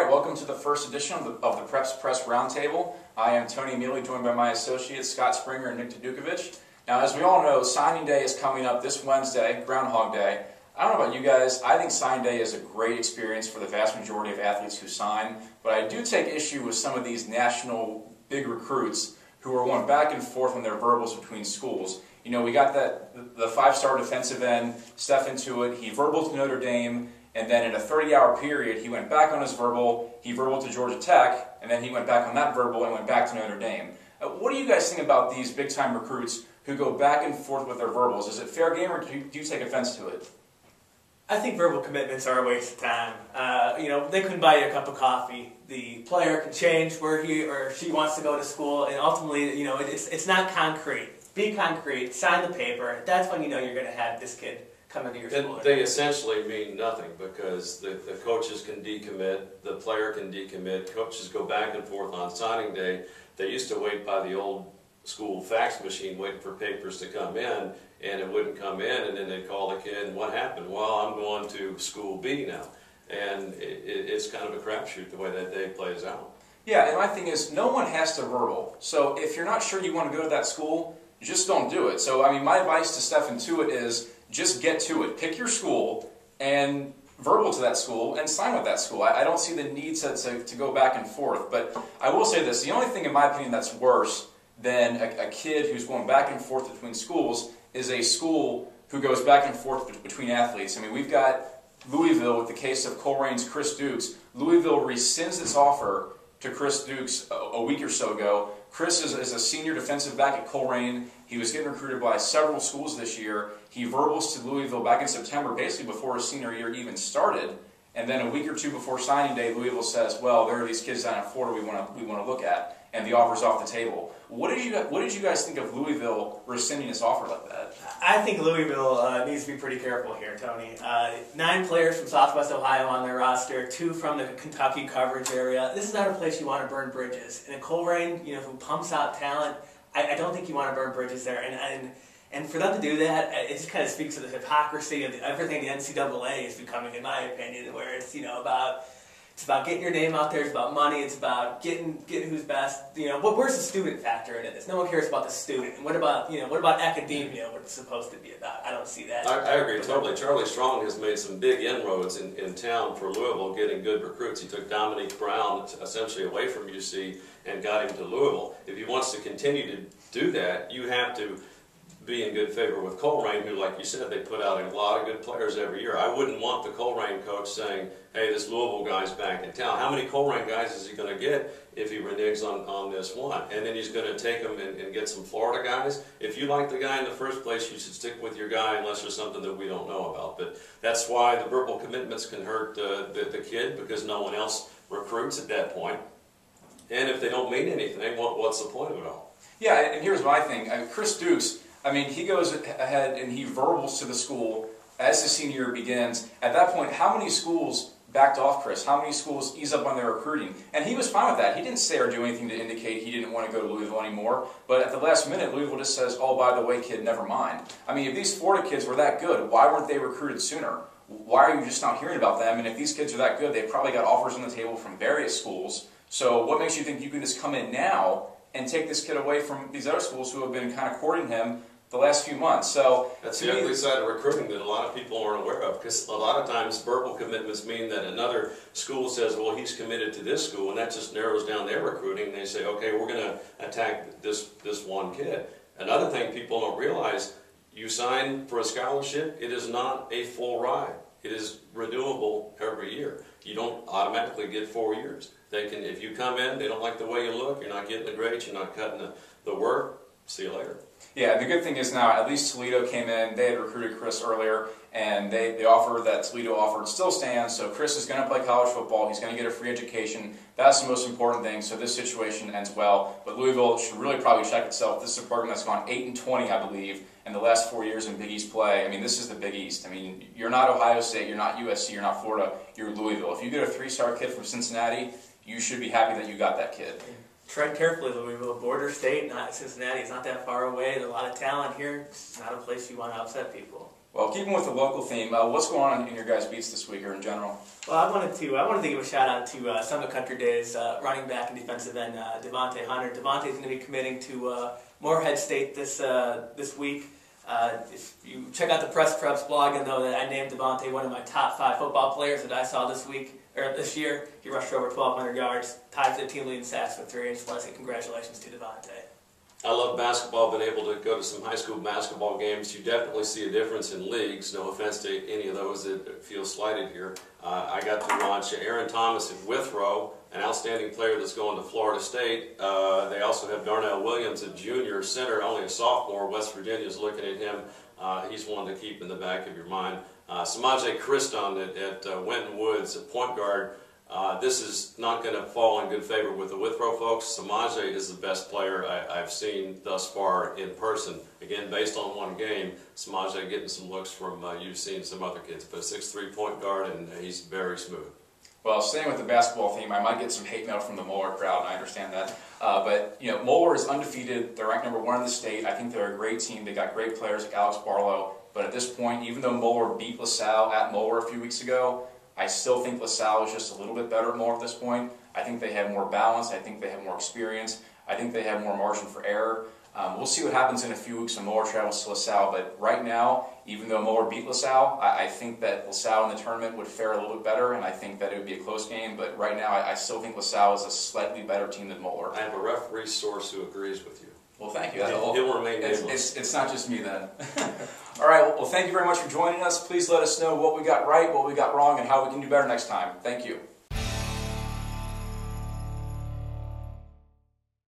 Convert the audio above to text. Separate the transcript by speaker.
Speaker 1: right, welcome to the first edition of the Preps Press Roundtable. I am Tony Mealy, joined by my associates Scott Springer and Nick Tadukovic. Now, as we all know, signing day is coming up this Wednesday, Groundhog Day. I don't know about you guys, I think signing day is a great experience for the vast majority of athletes who sign, but I do take issue with some of these national big recruits who are going back and forth on their verbals between schools. You know, we got the five-star defensive end, Stephen Tuitt, he verbal to Notre Dame, and then in a 30-hour period, he went back on his verbal, he verbal to Georgia Tech, and then he went back on that verbal and went back to Notre Dame. What do you guys think about these big-time recruits who go back and forth with their verbals? Is it fair game, or do you take offense to it?
Speaker 2: I think verbal commitments are a waste of time. They couldn't buy you a cup of coffee. The player can change where he or she wants to go to school, and ultimately, it's not concrete. Be concrete, sign the paper. That's when you know you're going to have this kid come into your school.
Speaker 3: They essentially mean nothing because the coaches can decommit, the player can decommit, coaches go back and forth on signing day. They used to wait by the old school fax machine waiting for papers to come in, and it wouldn't come in, and then they'd call the kid, and what happened? Well, I'm going to school B now. And it's kind of a crapshoot the way that day plays out.
Speaker 1: Yeah, and my thing is, no one has to verbal. So if you're not sure you want to go to that school, just don't do it. So, I mean, my advice to Stephen Tuitt is just get to it. Pick your school and verbal to that school and sign with that school. I don't see the need to go back and forth. But I will say this, the only thing in my opinion that's worse than a kid who's going back and forth between schools is a school who goes back and forth between athletes. I mean, we've got Louisville with the case of Colerain's Chris Dukes. Louisville rescinds its offer to Chris Dukes a week or so ago. Chris is a senior defensive back at Colerain. He was getting recruited by several schools this year. He verbals to Louisville back in September, basically before his senior year even started. And then a week or two before signing day, Louisville says, well, there are these kids down in Florida we want to look at, and the offer's off the table. What did you guys think of Louisville rescinding its offer like that?
Speaker 2: I think Louisville needs to be pretty careful here, Tony. 9 players from Southwest Ohio on their roster, 2 from the Kentucky coverage area. This is not a place you want to burn bridges. And a Colerain, who pumps out talent, I don't think you want to burn bridges there. And for them to do that, it just kind of speaks to the hypocrisy of everything the NCAA is becoming, in my opinion, where it's it's about getting your name out there, it's about money, it's about getting who's best. Where's the student factor in this? No one cares about the student. And what about academia, what it's supposed to be about? I don't see that.
Speaker 3: I agree totally. Charlie Strong has made some big inroads in town for Louisville, getting good recruits. He took Dominique Brown essentially away from UC and got him to Louisville. If he wants to continue to do that, you have to be in good favor with Colerain, who, like you said, they put out a lot of good players every year. I wouldn't want the Colerain coach saying, hey, this Louisville guy's back in town. How many Colerain guys is he going to get if he reneges on this one? And then he's going to take them and get some Florida guys. If you like the guy in the first place, you should stick with your guy unless there's something that we don't know about. But that's why the verbal commitments can hurt the kid, because no one else recruits at that point. And if they don't mean anything, what's the point of it all?
Speaker 1: Yeah, and here's my thing. Chris Dukes, he goes ahead and he verbals to the school as the senior year begins. At that point, how many schools backed off Chris? How many schools eased up on their recruiting? And he was fine with that. He didn't say or do anything to indicate he didn't want to go to Louisville anymore. But at the last minute, Louisville just says, oh, by the way, kid, never mind. If these Florida kids were that good, why weren't they recruited sooner? Why are you just not hearing about them? And if these kids are that good, they probably got offers on the table from various schools. So what makes you think you can just come in now and take this kid away from these other schools who have been kind of courting him the last few months? So
Speaker 3: that's the ugly side of recruiting that a lot of people aren't aware of, because a lot of times verbal commitments mean that another school says, well, he's committed to this school, and that just narrows down their recruiting. They say, okay, we're going to attack this one kid. Another thing people don't realize, you sign for a scholarship, it is not a full ride. It is renewable every year. You don't automatically get 4 years. If you come in, they don't like the way you look, you're not getting the grades, you're not cutting the work, see you later.
Speaker 1: Yeah, the good thing is now at least Toledo came in. They had recruited Chris earlier, and the offer that Toledo offered still stands. So Chris is going to play college football. He's going to get a free education. That's the most important thing. So this situation ends well. But Louisville should really probably check itself. This is a program that's gone 8-20, I believe, in the last 4 years in Big East play. This is the Big East. You're not Ohio State, you're not USC, you're not Florida, you're Louisville. If you get a 3-star kid from Cincinnati, you should be happy that you got that kid.
Speaker 2: Tread carefully, Louisville, border state, not Cincinnati. It's not that far away. There's a lot of talent here. It's not a place you want to upset people.
Speaker 1: Well, keeping with the local theme, what's going on in your guys' beats this week or in general?
Speaker 2: Well, I wanted to give a shout out to Summit Country Days running back and defensive end Devontae Hunter. Devontae's going to be committing to Moorhead State this week. If you check out the Press Preps blog, you'll know that I named Devontae one of my top 5 football players that I saw this year. He rushed for over 1,200 yards, tied for the team leading sacks with 3. I just want to say congratulations to Devontae.
Speaker 3: I love basketball, been able to go to some high school basketball games. You definitely see a difference in leagues. No offense to any of those that feel slighted here. I got to watch Aaron Thomas at Withrow, an outstanding player that's going to Florida State. They also have Darnell Williams, a junior center, only a sophomore. West Virginia's looking at him. He's one to keep in the back of your mind. Samaje Christon at Winton Woods, a point guard. This is not going to fall in good favor with the Withrow folks. Samaje is the best player I've seen thus far in person. Again, based on one game, Samaje getting some looks from you've seen some other kids, but a 6'3" point guard, and he's very smooth.
Speaker 1: Well, staying with the basketball theme, I might get some hate mail from the Moeller crowd, and I understand that. But, you know, Moeller is undefeated. They're ranked number 1 in the state. I think they're a great team. They got great players like Alex Barlow. But at this point, even though Moeller beat LaSalle at Moeller a few weeks ago, I still think LaSalle is just a little bit better at Moeller at this point. I think they have more balance. I think they have more experience. I think they have more margin for error. We'll see what happens in a few weeks when Moeller travels to LaSalle. But right now, even though Moeller beat LaSalle, I think that LaSalle in the tournament would fare a little bit better, and I think that it would be a close game. But right now, I still think LaSalle is a slightly better team than Moeller.
Speaker 3: I have a referee source who agrees with you.
Speaker 1: Well, thank you.
Speaker 3: He'll remain nameless.
Speaker 1: It's not just me then. All right, well, thank you very much for joining us. Please let us know what we got right, what we got wrong, and how we can do better next time. Thank you.